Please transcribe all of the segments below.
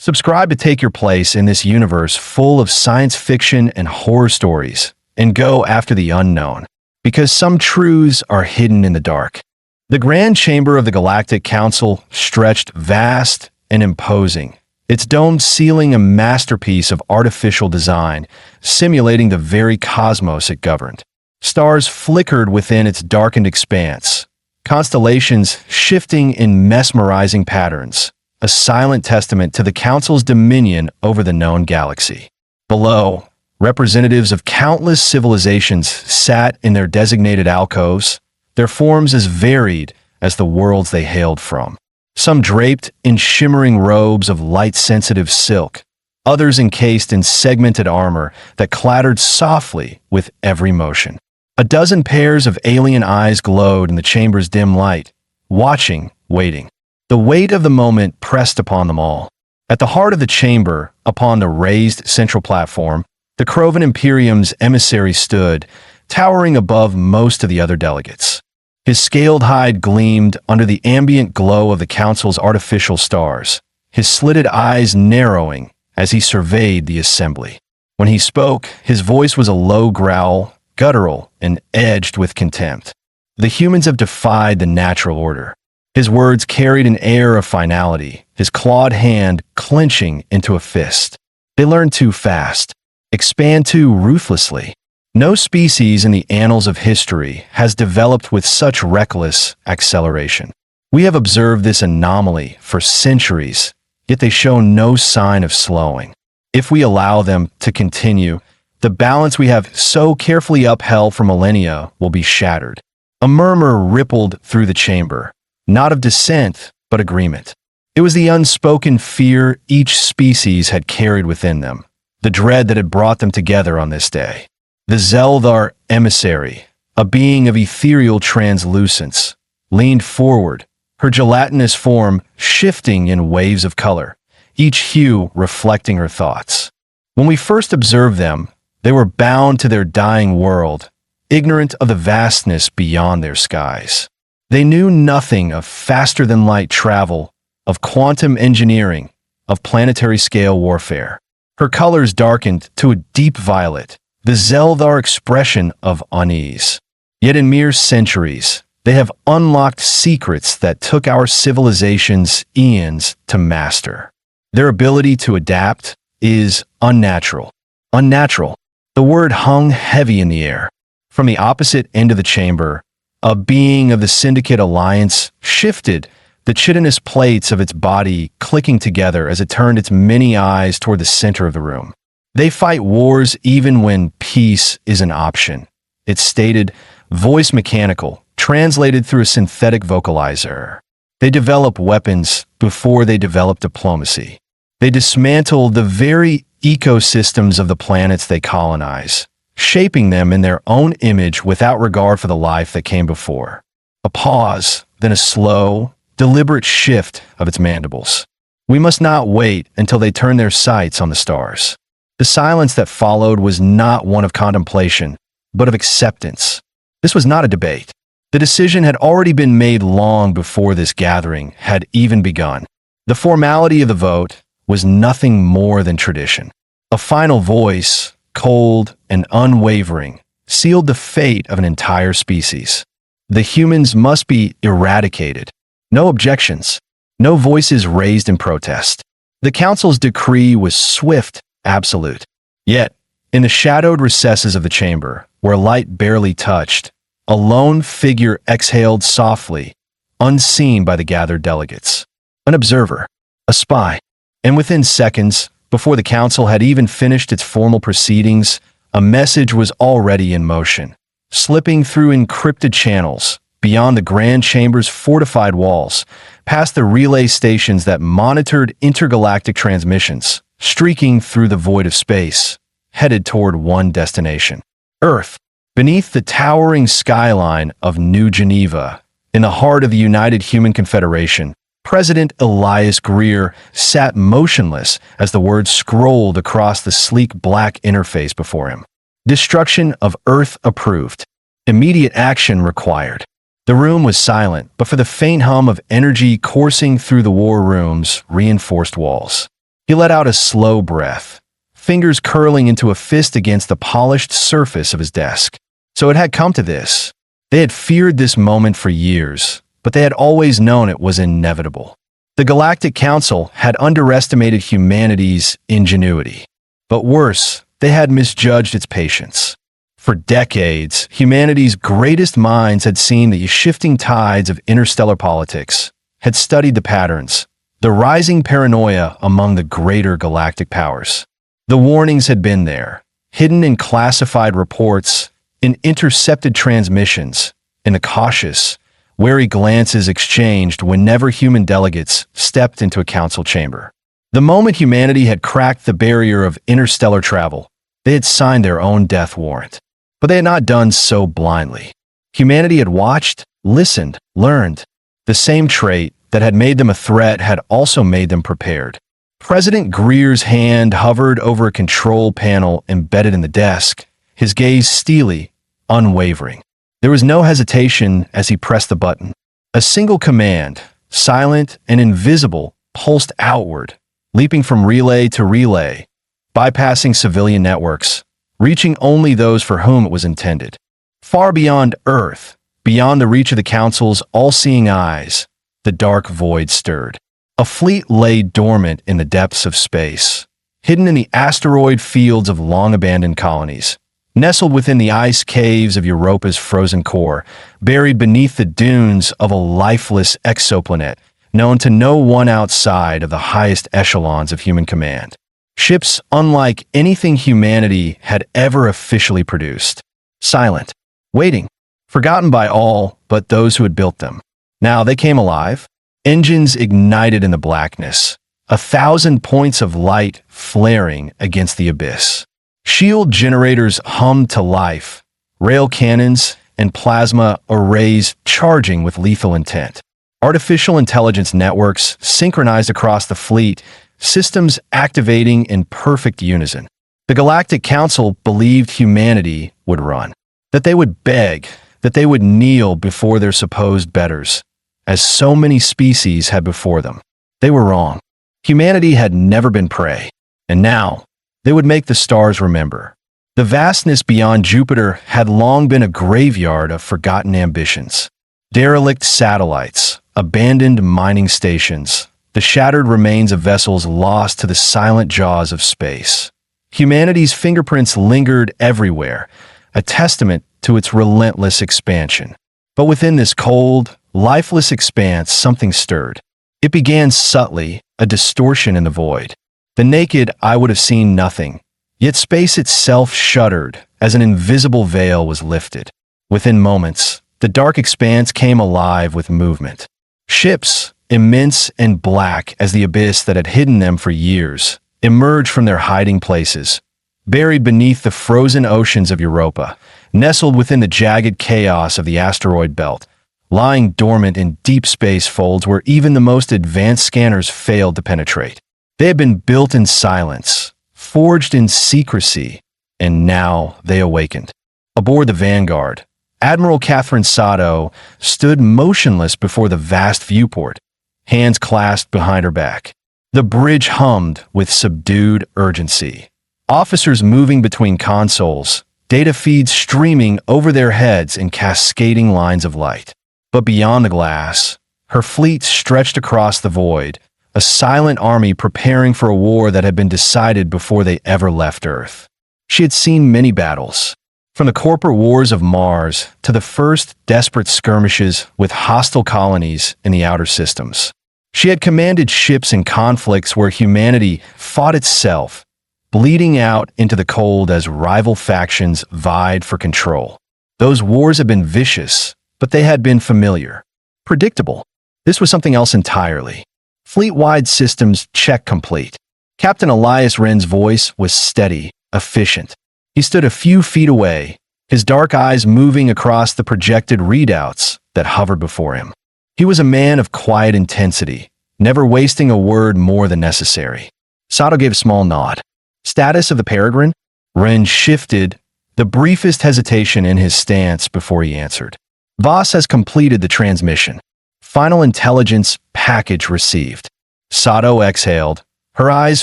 Subscribe to take your place in this universe full of science fiction and horror stories, and go after the unknown, because some truths are hidden in the dark. The Grand Chamber of the Galactic Council stretched vast and imposing, its domed ceiling a masterpiece of artificial design, simulating the very cosmos it governed. Stars flickered within its darkened expanse, constellations shifting in mesmerizing patterns, a silent testament to the Council's dominion over the known galaxy. Below, representatives of countless civilizations sat in their designated alcoves, their forms as varied as the worlds they hailed from. Some draped in shimmering robes of light-sensitive silk, others encased in segmented armor that clattered softly with every motion. A dozen pairs of alien eyes glowed in the chamber's dim light, watching, waiting. The weight of the moment pressed upon them all. At the heart of the chamber, upon the raised central platform, the Krovan Imperium's emissary stood, towering above most of the other delegates. His scaled hide gleamed under the ambient glow of the Council's artificial stars, his slitted eyes narrowing as he surveyed the assembly. When he spoke, his voice was a low growl, guttural and edged with contempt. The humans have defied the natural order. His words carried an air of finality, his clawed hand clenching into a fist. They learn too fast, expand too ruthlessly. No species in the annals of history has developed with such reckless acceleration. We have observed this anomaly for centuries, yet they show no sign of slowing. If we allow them to continue, the balance we have so carefully upheld for millennia will be shattered. A murmur rippled through the chamber, not of dissent, but agreement. It was the unspoken fear each species had carried within them, the dread that had brought them together on this day. The Zeldar emissary, a being of ethereal translucence, leaned forward, her gelatinous form shifting in waves of color, each hue reflecting her thoughts. When we first observed them, they were bound to their dying world, ignorant of the vastness beyond their skies. They knew nothing of faster-than-light travel, of quantum engineering, of planetary-scale warfare. Her colors darkened to a deep violet, the Zeldar expression of unease. Yet in mere centuries, they have unlocked secrets that took our civilizations eons to master. Their ability to adapt is unnatural. Unnatural. The word hung heavy in the air. From the opposite end of the chamber, a being of the Syndicate Alliance shifted, the chitinous plates of its body clicking together as it turned its many eyes toward the center of the room. They fight wars even when peace is an option, it stated, voice mechanical, translated through a synthetic vocalizer. They develop weapons before they develop diplomacy. They dismantle the very ecosystems of the planets they colonize, shaping them in their own image without regard for the life that came before. A pause, then a slow, deliberate shift of its mandibles. We must not wait until they turn their sights on the stars. The silence that followed was not one of contemplation, but of acceptance. This was not a debate. The decision had already been made long before this gathering had even begun. The formality of the vote was nothing more than tradition. A final voice, cold and unwavering, sealed the fate of an entire species. The humans must be eradicated. No objections. No voices raised in protest. The Council's decree was swift, absolute. Yet, in the shadowed recesses of the chamber, where light barely touched, a lone figure exhaled softly, unseen by the gathered delegates. An observer. A spy. And within seconds, before the Council had even finished its formal proceedings, a message was already in motion, slipping through encrypted channels, beyond the Grand Chamber's fortified walls, past the relay stations that monitored intergalactic transmissions, streaking through the void of space, headed toward one destination. Earth. Beneath the towering skyline of New Geneva, in the heart of the United Human Confederation, President Elias Greer sat motionless as the words scrolled across the sleek black interface before him. Destruction of Earth approved. Immediate action required. The room was silent, but for the faint hum of energy coursing through the war room's reinforced walls. He let out a slow breath, fingers curling into a fist against the polished surface of his desk. So it had come to this. They had feared this moment for years, but they had always known it was inevitable. The Galactic Council had underestimated humanity's ingenuity. But worse, they had misjudged its patience. For decades, humanity's greatest minds had seen the shifting tides of interstellar politics, had studied the patterns, the rising paranoia among the greater galactic powers. The warnings had been there, hidden in classified reports, in intercepted transmissions, in the cautious, wary glances exchanged whenever human delegates stepped into a council chamber. The moment humanity had cracked the barrier of interstellar travel, they had signed their own death warrant. But they had not done so blindly. Humanity had watched, listened, learned. The same trait that had made them a threat had also made them prepared. President Greer's hand hovered over a control panel embedded in the desk, his gaze steely, unwavering. There was no hesitation as he pressed the button. A single command, silent and invisible, pulsed outward, leaping from relay to relay, bypassing civilian networks, reaching only those for whom it was intended. Far beyond Earth, beyond the reach of the Council's all-seeing eyes, the dark void stirred. A fleet lay dormant in the depths of space, hidden in the asteroid fields of long-abandoned colonies, nestled within the ice caves of Europa's frozen core, buried beneath the dunes of a lifeless exoplanet known to no one outside of the highest echelons of human command. Ships unlike anything humanity had ever officially produced. Silent, waiting, forgotten by all but those who had built them. Now they came alive, engines ignited in the blackness, 1,000 points of light flaring against the abyss. Shield generators hummed to life, rail cannons and plasma arrays charging with lethal intent. Artificial intelligence networks synchronized across the fleet, systems activating in perfect unison. The Galactic Council believed humanity would run, that they would beg, that they would kneel before their supposed betters, as so many species had before them. They were wrong. Humanity had never been prey, and now they would make the stars remember. The vastness beyond Jupiter had long been a graveyard of forgotten ambitions. Derelict satellites, abandoned mining stations, the shattered remains of vessels lost to the silent jaws of space. Humanity's fingerprints lingered everywhere, a testament to its relentless expansion. But within this cold, lifeless expanse, something stirred. It began subtly, a distortion in the void. The naked eye would have seen nothing, yet space itself shuddered as an invisible veil was lifted. Within moments, the dark expanse came alive with movement. Ships, immense and black as the abyss that had hidden them for years, emerged from their hiding places, buried beneath the frozen oceans of Europa, nestled within the jagged chaos of the asteroid belt, lying dormant in deep space folds where even the most advanced scanners failed to penetrate. They had been built in silence, forged in secrecy, and now they awakened. Aboard the Vanguard, Admiral Catherine Sato stood motionless before the vast viewport, hands clasped behind her back. The bridge hummed with subdued urgency. Officers moving between consoles, data feeds streaming over their heads in cascading lines of light. But beyond the glass, her fleet stretched across the void, a silent army preparing for a war that had been decided before they ever left Earth. She had seen many battles, from the corporate wars of Mars to the first desperate skirmishes with hostile colonies in the outer systems. She had commanded ships in conflicts where humanity fought itself, bleeding out into the cold as rival factions vied for control. Those wars had been vicious, but they had been familiar, predictable. This was something else entirely. Fleet-wide systems check complete. Captain Elias Wren's voice was steady, efficient. He stood a few feet away, his dark eyes moving across the projected readouts that hovered before him. He was a man of quiet intensity, never wasting a word more than necessary. Sato gave a small nod. Status of the Peregrine? Wren shifted, the briefest hesitation in his stance before he answered. Voss has completed the transmission. Final intelligence package received. Sato exhaled, her eyes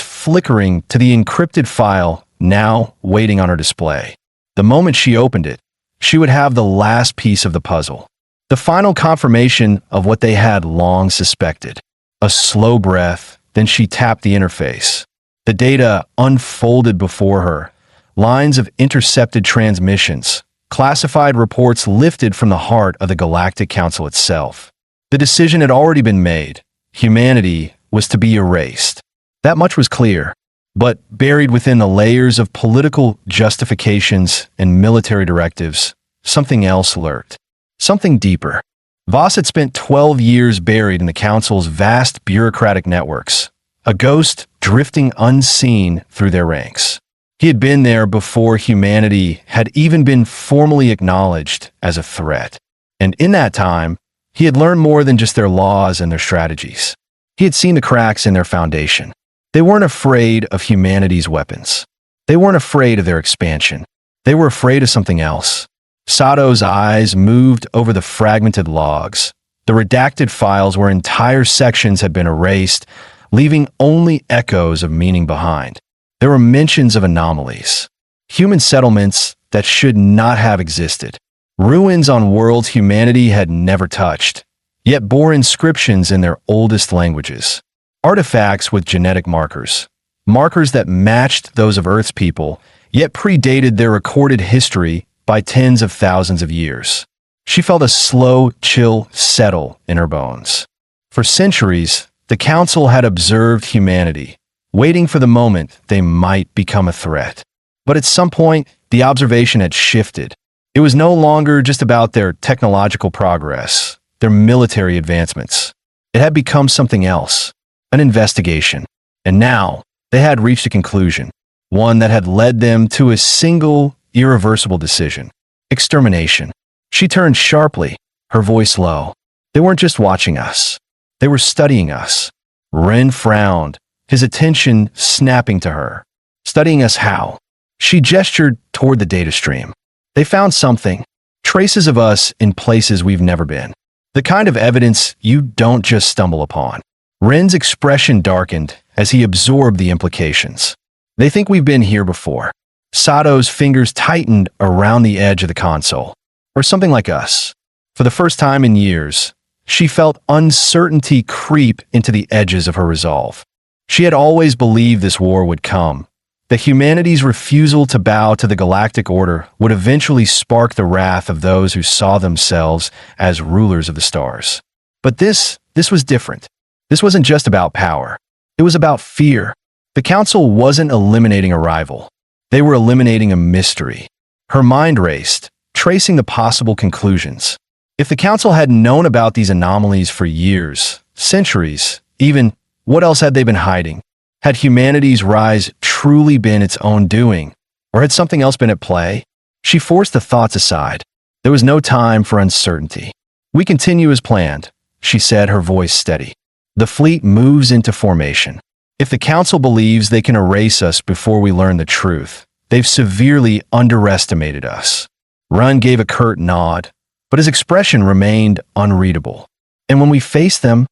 flickering to the encrypted file now waiting on her display. The moment she opened it, she would have the last piece of the puzzle, the final confirmation of what they had long suspected. A slow breath, then she tapped the interface. The data unfolded before her. Lines of intercepted transmissions, classified reports lifted from the heart of the Galactic Council itself. The decision had already been made. Humanity was to be erased. That much was clear, but buried within the layers of political justifications and military directives, something else lurked. Something deeper. Voss had spent 12 years buried in the Council's vast bureaucratic networks, a ghost drifting unseen through their ranks. He had been there before humanity had even been formally acknowledged as a threat. And in that time, he had learned more than just their laws and their strategies. He had seen the cracks in their foundation. They weren't afraid of humanity's weapons. They weren't afraid of their expansion. They were afraid of something else. Sato's eyes moved over the fragmented logs, the redacted files where entire sections had been erased, leaving only echoes of meaning behind. There were mentions of anomalies, human settlements that should not have existed, ruins on worlds humanity had never touched, yet bore inscriptions in their oldest languages. Artifacts with genetic markers, markers that matched those of Earth's people, yet predated their recorded history by tens of thousands of years. She felt a slow chill settle in her bones. For centuries, the Council had observed humanity, waiting for the moment they might become a threat. But at some point, the observation had shifted. It was no longer just about their technological progress, their military advancements. It had become something else, an investigation. And now, they had reached a conclusion, one that had led them to a single, irreversible decision: extermination. She turned sharply, her voice low. They weren't just watching us. They were studying us. Ren frowned, his attention snapping to her. Studying us how? She gestured toward the data stream. They found something, traces of us in places we've never been. The kind of evidence you don't just stumble upon. Ren's expression darkened as he absorbed the implications. They think we've been here before. Sato's fingers tightened around the edge of the console. Or something like us. For the first time in years, she felt uncertainty creep into the edges of her resolve. She had always believed this war would come, that humanity's refusal to bow to the galactic order would eventually spark the wrath of those who saw themselves as rulers of the stars. But this was different. This wasn't just about power. It was about fear. The Council wasn't eliminating a rival. They were eliminating a mystery. Her mind raced, tracing the possible conclusions. If the Council had known about these anomalies for years, centuries, even, what else had they been hiding? Had humanity's rise truly been its own doing? Or had something else been at play? She forced the thoughts aside. There was no time for uncertainty. "We continue as planned," she said, her voice steady. "The fleet moves into formation. If the Council believes they can erase us before we learn the truth, they've severely underestimated us." Run gave a curt nod, but his expression remained unreadable. "And when we face them,"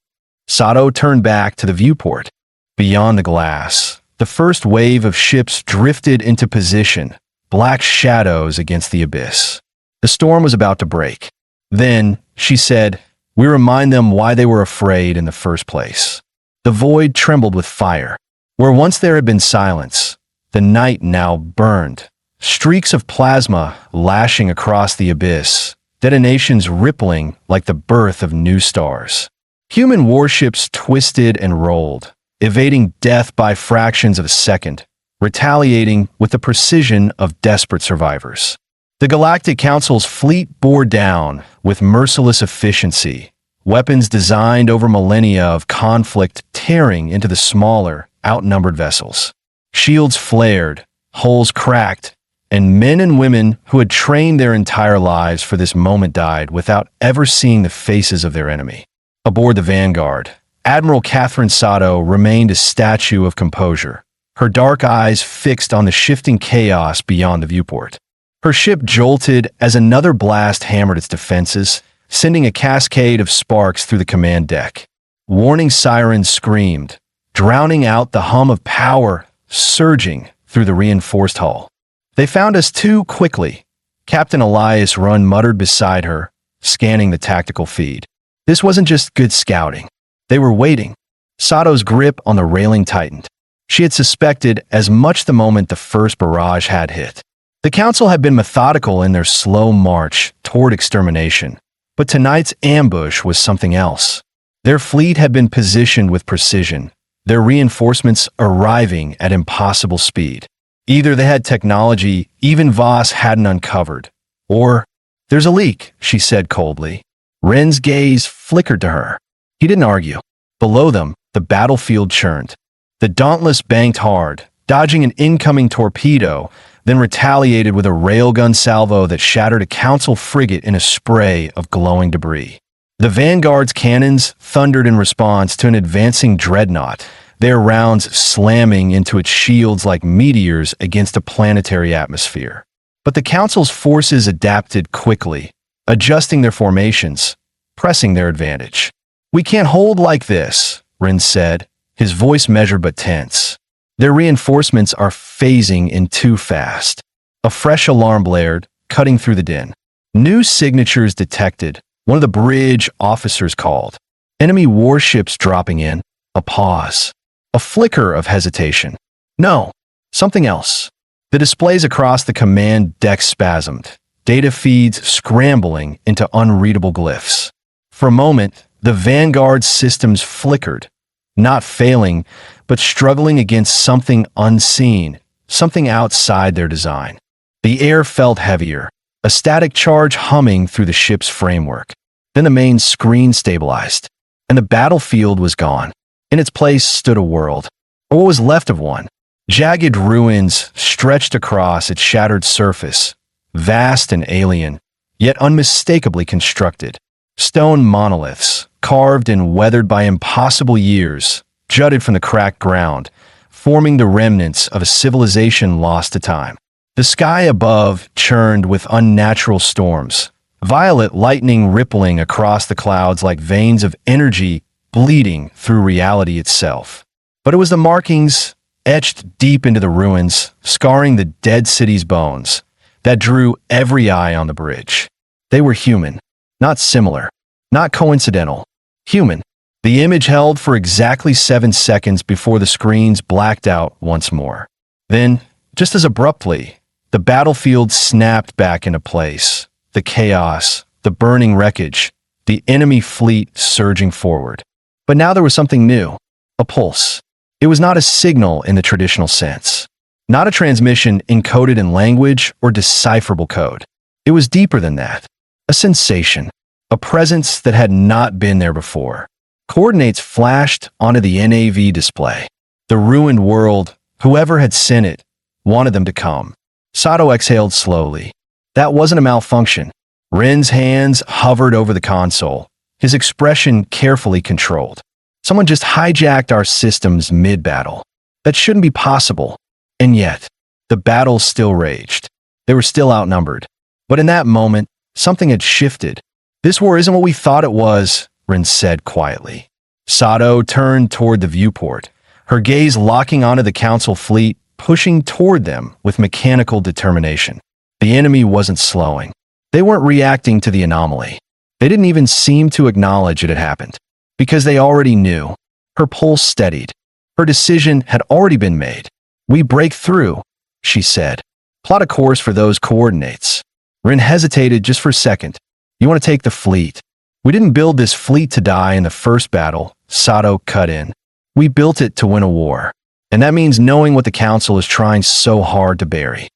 Sato turned back to the viewport. Beyond the glass, the first wave of ships drifted into position, black shadows against the abyss. The storm was about to break. Then, she said, "We remind them why they were afraid in the first place." The void trembled with fire. Where once there had been silence, the night now burned. Streaks of plasma lashing across the abyss, detonations rippling like the birth of new stars. Human warships twisted and rolled, evading death by fractions of a second, retaliating with the precision of desperate survivors. The Galactic Council's fleet bore down with merciless efficiency, weapons designed over millennia of conflict tearing into the smaller, outnumbered vessels. Shields flared, hulls cracked, and men and women who had trained their entire lives for this moment died without ever seeing the faces of their enemy. Aboard the Vanguard, Admiral Catherine Sato remained a statue of composure, her dark eyes fixed on the shifting chaos beyond the viewport. Her ship jolted as another blast hammered its defenses, sending a cascade of sparks through the command deck. Warning sirens screamed, drowning out the hum of power surging through the reinforced hull. "They found us too quickly," Captain Elias Run muttered beside her, scanning the tactical feed. This wasn't just good scouting. They were waiting. Sato's grip on the railing tightened. She had suspected as much the moment the first barrage had hit. The Council had been methodical in their slow march toward extermination, but tonight's ambush was something else. Their fleet had been positioned with precision, their reinforcements arriving at impossible speed. Either they had technology even Voss hadn't uncovered, or, "There's a leak," she said coldly. Ren's gaze flickered to her. He didn't argue. Below them, the battlefield churned. The Dauntless banked hard, dodging an incoming torpedo, then retaliated with a railgun salvo that shattered a Council frigate in a spray of glowing debris. The Vanguard's cannons thundered in response to an advancing dreadnought, their rounds slamming into its shields like meteors against a planetary atmosphere. But the Council's forces adapted quickly, adjusting their formations, pressing their advantage. "We can't hold like this," Ren said, his voice measured but tense. "Their reinforcements are phasing in too fast." A fresh alarm blared, cutting through the din. "New signatures detected," one of the bridge officers called. Enemy warships dropping in. A pause. A flicker of hesitation. "No, something else." The displays across the command deck spasmed, data feeds scrambling into unreadable glyphs. For a moment, the Vanguard systems flickered, not failing, but struggling against something unseen, something outside their design. The air felt heavier, a static charge humming through the ship's framework. Then the main screen stabilized, and the battlefield was gone. In its place stood a world, or what was left of one. Jagged ruins stretched across its shattered surface, vast and alien, yet unmistakably constructed. Stone monoliths, carved and weathered by impossible years, jutted from the cracked ground, forming the remnants of a civilization lost to time. The sky above churned with unnatural storms, violet lightning rippling across the clouds like veins of energy bleeding through reality itself. But it was the markings, etched deep into the ruins, scarring the dead city's bones, that drew every eye on the bridge. They were human, not similar, not coincidental. Human. The image held for exactly 7 seconds before the screens blacked out once more. Then, just as abruptly, the battlefield snapped back into place. The chaos, the burning wreckage, the enemy fleet surging forward. But now there was something new, a pulse. It was not a signal in the traditional sense, not a transmission encoded in language or decipherable code. It was deeper than that, a sensation, a presence that had not been there before. Coordinates flashed onto the NAV display. The ruined world, whoever had sent it, wanted them to come. Sato exhaled slowly. That wasn't a malfunction. Ren's hands hovered over the console, his expression carefully controlled. Someone just hijacked our systems mid-battle. That shouldn't be possible. And yet, the battle still raged. They were still outnumbered. But in that moment, something had shifted. "This war isn't what we thought it was," Ren said quietly. Sato turned toward the viewport, her gaze locking onto the Council fleet, pushing toward them with mechanical determination. The enemy wasn't slowing. They weren't reacting to the anomaly. They didn't even seem to acknowledge it had happened, because they already knew. Her pulse steadied. Her decision had already been made. "We break through," she said. "Plot a course for those coordinates." Ren hesitated just for a second. "You want to take the fleet?" "We didn't build this fleet to die in the first battle," Sato cut in. "We built it to win a war. And that means knowing what the Council is trying so hard to bury."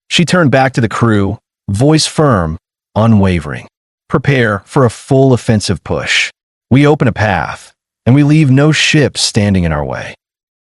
She turned back to the crew, voice firm, unwavering. "Prepare for a full offensive push. We open a path, and we leave no ships standing in our way."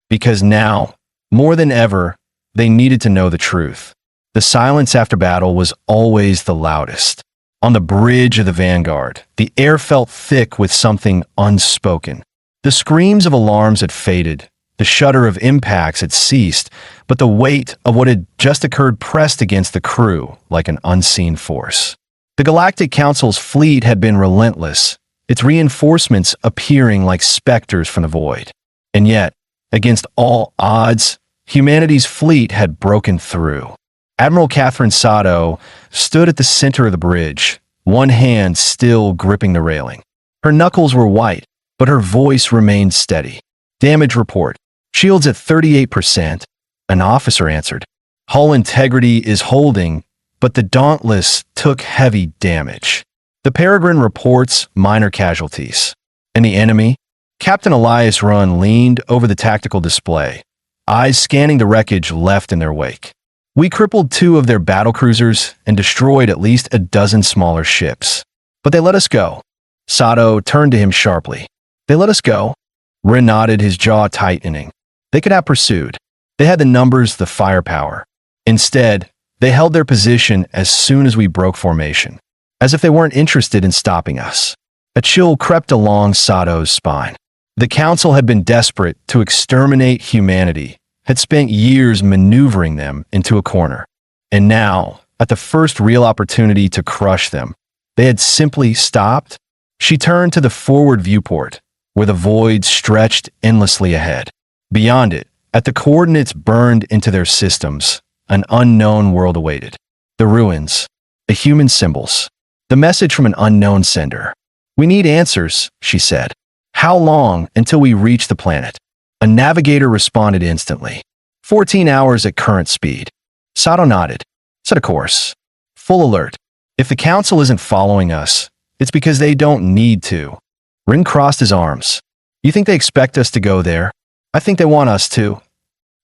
Because now, more than ever, they needed to know the truth. The silence after battle was always the loudest. On the bridge of the Vanguard, the air felt thick with something unspoken. The screams of alarms had faded, the shudder of impacts had ceased, but the weight of what had just occurred pressed against the crew like an unseen force. The Galactic Council's fleet had been relentless, its reinforcements appearing like specters from the void. And yet, Against all odds, humanity's fleet had broken through. Admiral Catherine Sato stood at the center of the bridge, one hand still gripping the railing. Her knuckles were white, but her voice remained steady. Damage report. Shields at 38%. An officer answered. Hull integrity is holding, but the Dauntless took heavy damage. The Peregrine reports minor casualties. And the enemy? Captain Elias Runn leaned over the tactical display, eyes scanning the wreckage left in their wake. We crippled 2 of their battlecruisers and destroyed at least a dozen smaller ships. But they let us go. Sato turned to him sharply. They let us go? Rin nodded, his jaw tightening. They could have pursued. They had the numbers, the firepower. Instead, they held their position as soon as we broke formation, as if they weren't interested in stopping us. A chill crept along Sato's spine. The Council had been desperate to exterminate humanity, had spent years maneuvering them into a corner. And now, at the first real opportunity to crush them, they had simply stopped. She turned to the forward viewport, where the void stretched endlessly ahead. Beyond it, at the coordinates burned into their systems, an unknown world awaited. The ruins, the human symbols, the message from an unknown sender. We need answers, she said. How long until we reach the planet? A navigator responded instantly. 14 hours at current speed. Sato nodded. Set a course. Full alert. If the Council isn't following us, it's because they don't need to. Rin crossed his arms. You think they expect us to go there? I think they want us to.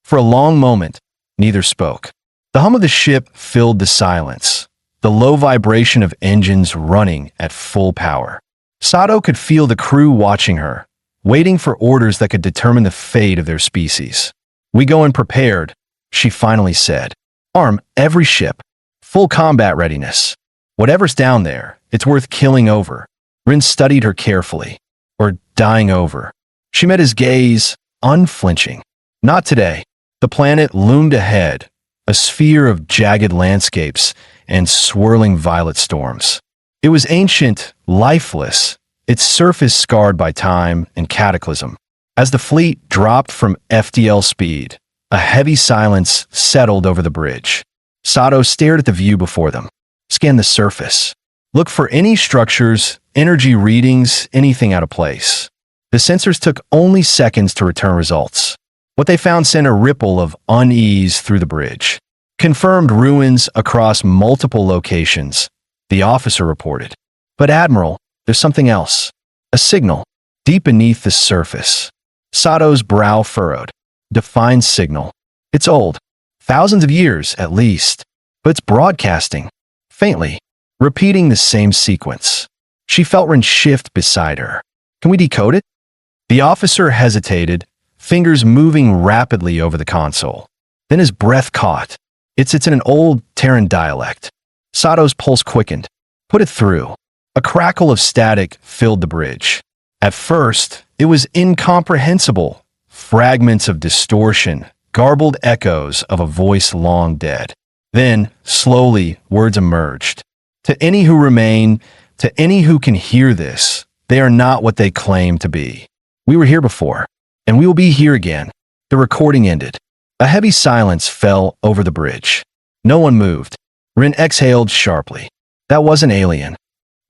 For a long moment, neither spoke. The hum of the ship filled the silence, the low vibration of engines running at full power. Sato could feel the crew watching her, waiting for orders that could determine the fate of their species. We go in prepared, she finally said. Arm every ship. Full combat readiness. Whatever's down there, it's worth killing over. Rin studied her carefully. Or dying over. She met his gaze, unflinching. Not today. The planet loomed ahead, a sphere of jagged landscapes and swirling violet storms. It was ancient, lifeless, its surface scarred by time and cataclysm. As the fleet dropped from FDL speed, a heavy silence settled over the bridge. Sato stared at the view before them. Scan the surface. Look for any structures, energy readings, anything out of place. The sensors took only seconds to return results. What they found sent a ripple of unease through the bridge. Confirmed ruins across multiple locations, the officer reported. But Admiral, there's something else. A signal, deep beneath the surface. Sato's brow furrowed. Defined signal. It's old. Thousands of years, at least. But it's broadcasting. Faintly. Repeating the same sequence. She felt Rin shift beside her. Can we decode it? The officer hesitated, fingers moving rapidly over the console. Then his breath caught. It's in an old Terran dialect. Sato's pulse quickened. Put it through. A crackle of static filled the bridge. At first, it was incomprehensible. Fragments of distortion, garbled echoes of a voice long dead. Then, slowly, words emerged. To any who remain, to any who can hear this, they are not what they claim to be. We were here before, and we will be here again. The recording ended. A heavy silence fell over the bridge. No one moved. Rin exhaled sharply. That wasn't alien.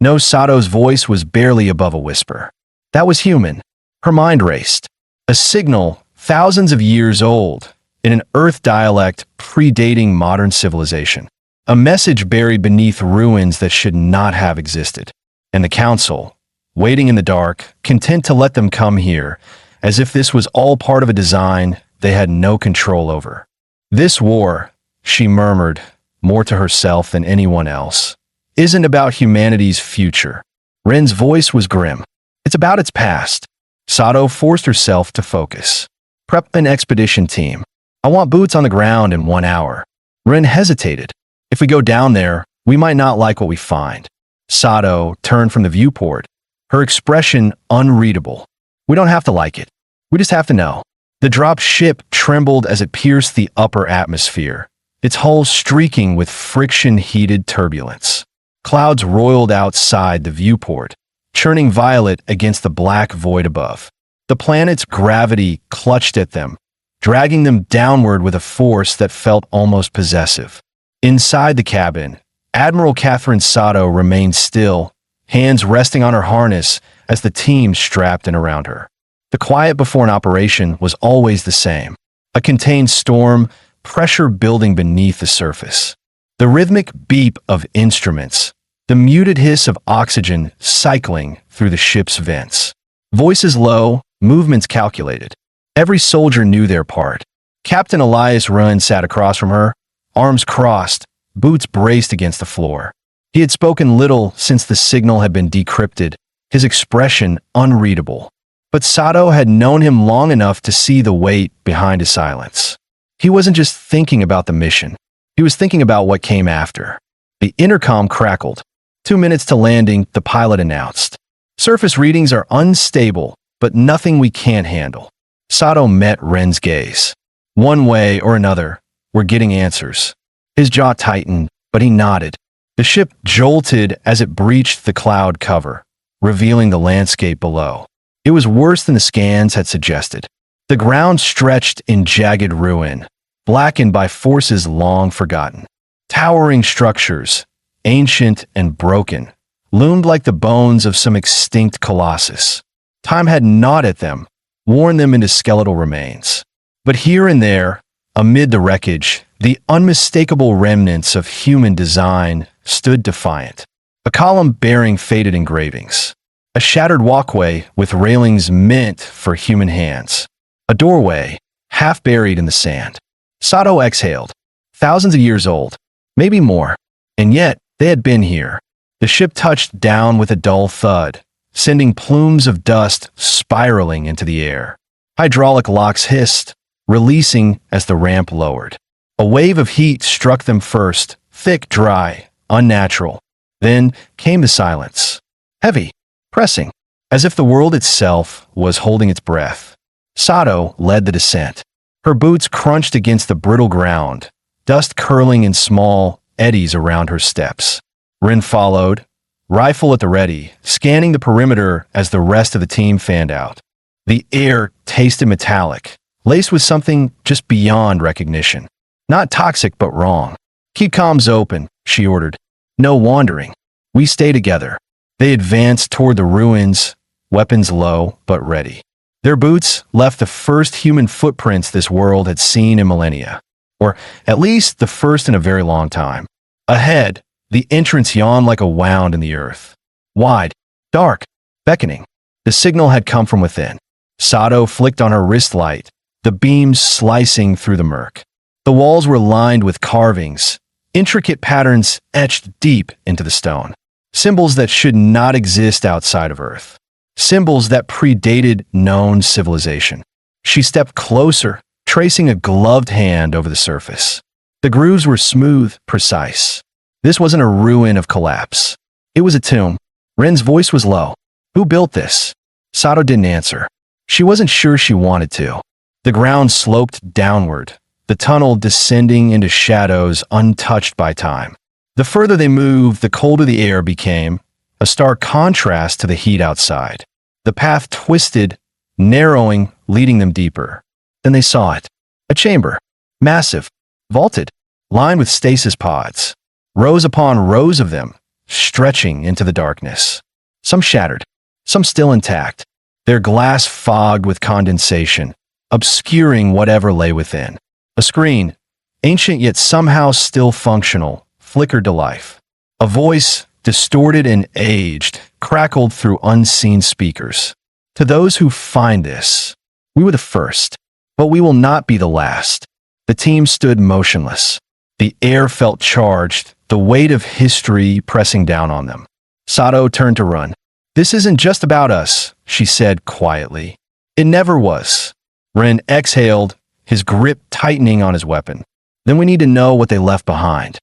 No, Sato's voice was barely above a whisper. That was human. Her mind raced. A signal thousands of years old, in an Earth dialect predating modern civilization. A message buried beneath ruins that should not have existed. And the Council, waiting in the dark, content to let them come here, as if this was all part of a design they had no control over. This war, she murmured, more to herself than anyone else, isn't about humanity's future. Rin's voice was grim. It's about its past. Sato forced herself to focus. Prep an expedition team. I want boots on the ground in 1 hour. Rin hesitated. If we go down there, we might not like what we find. Sato turned from the viewport, her expression unreadable. We don't have to like it. We just have to know. The dropped ship trembled as it pierced the upper atmosphere, its hull streaking with friction-heated turbulence. Clouds roiled outside the viewport, churning violet against the black void above. The planet's gravity clutched at them, dragging them downward with a force that felt almost possessive. Inside the cabin, Admiral Catherine Sato remained still, hands resting on her harness as the team strapped in around her. The quiet before an operation was always the same. A contained storm, pressure building beneath the surface. The rhythmic beep of instruments, the muted hiss of oxygen cycling through the ship's vents. Voices low, movements calculated. Every soldier knew their part. Captain Elias Run sat across from her, arms crossed, boots braced against the floor. He had spoken little since the signal had been decrypted, his expression unreadable. But Sato had known him long enough to see the weight behind his silence. He wasn't just thinking about the mission. He was thinking about what came after. The intercom crackled. 2 minutes to landing, the pilot announced. Surface readings are unstable, but nothing we can't handle. Sato met Ren's gaze. One way or another, we're getting answers. His jaw tightened, but he nodded. The ship jolted as it breached the cloud cover, revealing the landscape below. It was worse than the scans had suggested. The ground stretched in jagged ruin, blackened by forces long forgotten. Towering structures, ancient and broken, loomed like the bones of some extinct colossus. Time had gnawed at them, worn them into skeletal remains. But here and there, amid the wreckage, the unmistakable remnants of human design stood defiant. A column bearing faded engravings. A shattered walkway with railings meant for human hands. A doorway, half buried in the sand. Sato exhaled. Thousands of years old. Maybe more. And yet, they had been here. The ship touched down with a dull thud, sending plumes of dust spiraling into the air. Hydraulic locks hissed, releasing as the ramp lowered. A wave of heat struck them first, thick, dry, unnatural. Then came the silence. Heavy, pressing, as if the world itself was holding its breath. Sato led the descent. Her boots crunched against the brittle ground, dust curling in small eddies around her steps. Rin followed, rifle at the ready, scanning the perimeter as the rest of the team fanned out. The air tasted metallic, laced with something just beyond recognition. Not toxic, but wrong. Keep comms open, she ordered. No wandering. We stay together. They advanced toward the ruins, weapons low but ready. Their boots left the first human footprints this world had seen in millennia, or at least the first in a very long time. Ahead, the entrance yawned like a wound in the earth. Wide, dark, beckoning. The signal had come from within. Sato flicked on her wrist light, the beams slicing through the murk. The walls were lined with carvings, intricate patterns etched deep into the stone. Symbols that should not exist outside of Earth. Symbols that predated known civilization. She stepped closer, tracing a gloved hand over the surface. The grooves were smooth, precise. This wasn't a ruin of collapse. It was a tomb. Ren's voice was low. Who built this? Sato didn't answer. She wasn't sure she wanted to. The ground sloped downward, the tunnel descending into shadows untouched by time. The further they moved, the colder the air became, a stark contrast to the heat outside. The path twisted, narrowing, leading them deeper. Then they saw it. A chamber. Massive. Vaulted. Lined with stasis pods. Rows upon rows of them, stretching into the darkness. Some shattered. Some still intact. Their glass fogged with condensation, obscuring whatever lay within. A screen, ancient yet somehow still functional, flickered to life. A voice, distorted and aged, crackled through unseen speakers. To those who find this, we were the first, but we will not be the last. The team stood motionless. The air felt charged, the weight of history pressing down on them. Sato turned to Run. This isn't just about us, she said quietly. It never was. Ren exhaled, his grip tightening on his weapon. Then we need to know what they left behind.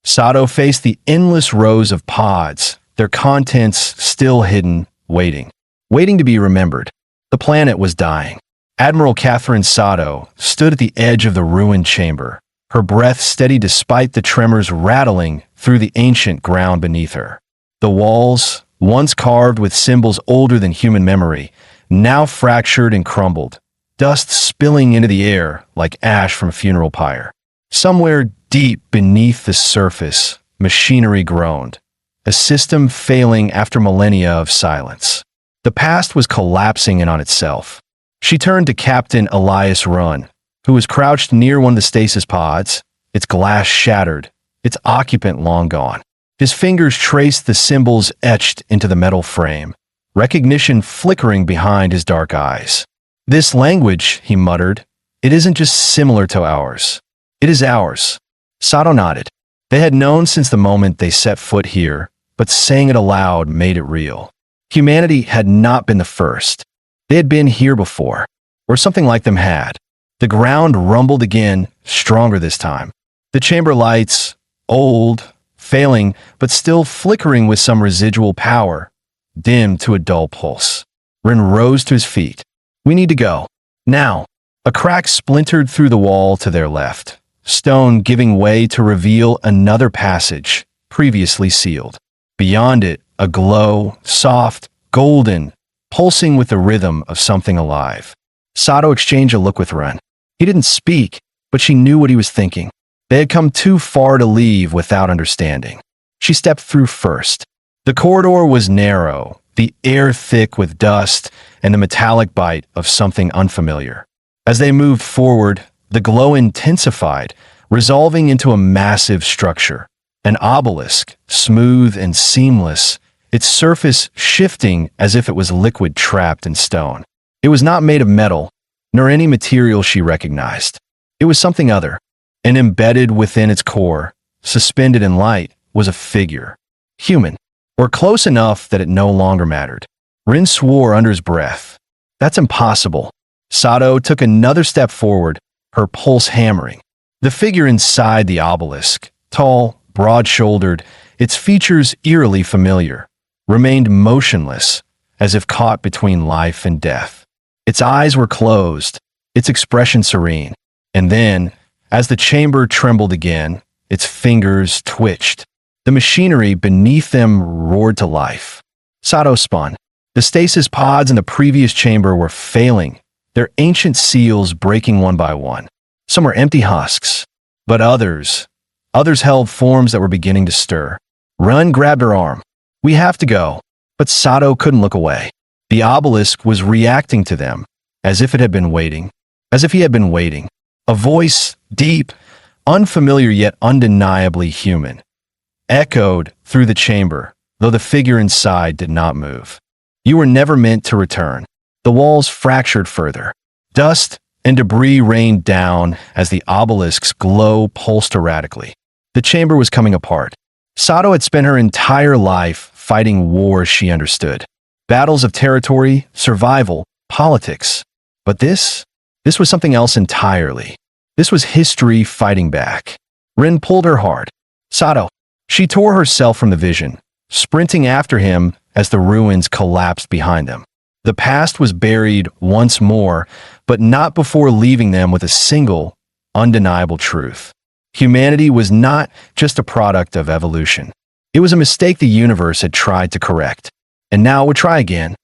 Sato faced the endless rows of pods, their contents still hidden, waiting to be remembered. The planet was dying. Admiral Catherine Sato stood at the edge of the ruined chamber, her breath steady despite the tremors rattling through the ancient ground beneath her. The walls, once carved with symbols older than human memory, now fractured and crumbled, dust spilling into the air like ash from a funeral pyre. Somewhere deep beneath the surface, machinery groaned, a system failing after millennia of silence. The past was collapsing in on itself. She turned to Captain Elias Runn, who was crouched near one of the stasis pods, its glass shattered, its occupant long gone. His fingers traced the symbols etched into the metal frame, recognition flickering behind his dark eyes. "This language," he muttered, "it isn't just similar to ours. It is ours." Sato nodded. They had known since the moment they set foot here, but saying it aloud made it real. Humanity had not been the first. They had been here before, or something like them had. The ground rumbled again, stronger this time. The chamber lights, old, failing, but still flickering with some residual power, dimmed to a dull pulse. Rin rose to his feet. "We need to go. Now." A crack splintered through the wall to their left, stone giving way to reveal another passage, previously sealed. Beyond it, a glow, soft, golden, pulsing with the rhythm of something alive. Sato exchanged a look with Ren. He didn't speak, but she knew what he was thinking. They had come too far to leave without understanding. She stepped through first. The corridor was narrow, the air thick with dust and the metallic bite of something unfamiliar. As they moved forward, the glow intensified, resolving into a massive structure. An obelisk, smooth and seamless, its surface shifting as if it was liquid trapped in stone. It was not made of metal, nor any material she recognized. It was something other, and embedded within its core, suspended in light, was a figure. Human, or close enough that it no longer mattered. Rin swore under his breath. "That's impossible." Sato took another step forward, her pulse hammering. The figure inside the obelisk, tall, broad-shouldered, its features eerily familiar, remained motionless, as if caught between life and death. Its eyes were closed, its expression serene. And then, as the chamber trembled again, its fingers twitched. The machinery beneath them roared to life. Sato spun. The stasis pods in the previous chamber were failing, their ancient seals breaking one by one. Some were empty husks, but others held forms that were beginning to stir. Run grabbed her arm. "We have to go." But Sato couldn't look away. The obelisk was reacting to them, as if it had been waiting, as if he had been waiting. A voice, deep, unfamiliar yet undeniably human, echoed through the chamber, though the figure inside did not move. "You were never meant to return." The walls fractured further. Dust and debris rained down as the obelisk's glow pulsed erratically. The chamber was coming apart. Sato had spent her entire life fighting wars she understood. Battles of territory, survival, politics. But this was something else entirely. This was history fighting back. Rin pulled her hard. "Sato." She tore herself from the vision, sprinting after him as the ruins collapsed behind them. The past was buried once more, but not before leaving them with a single, undeniable truth. Humanity was not just a product of evolution. It was a mistake the universe had tried to correct, and now it would try again.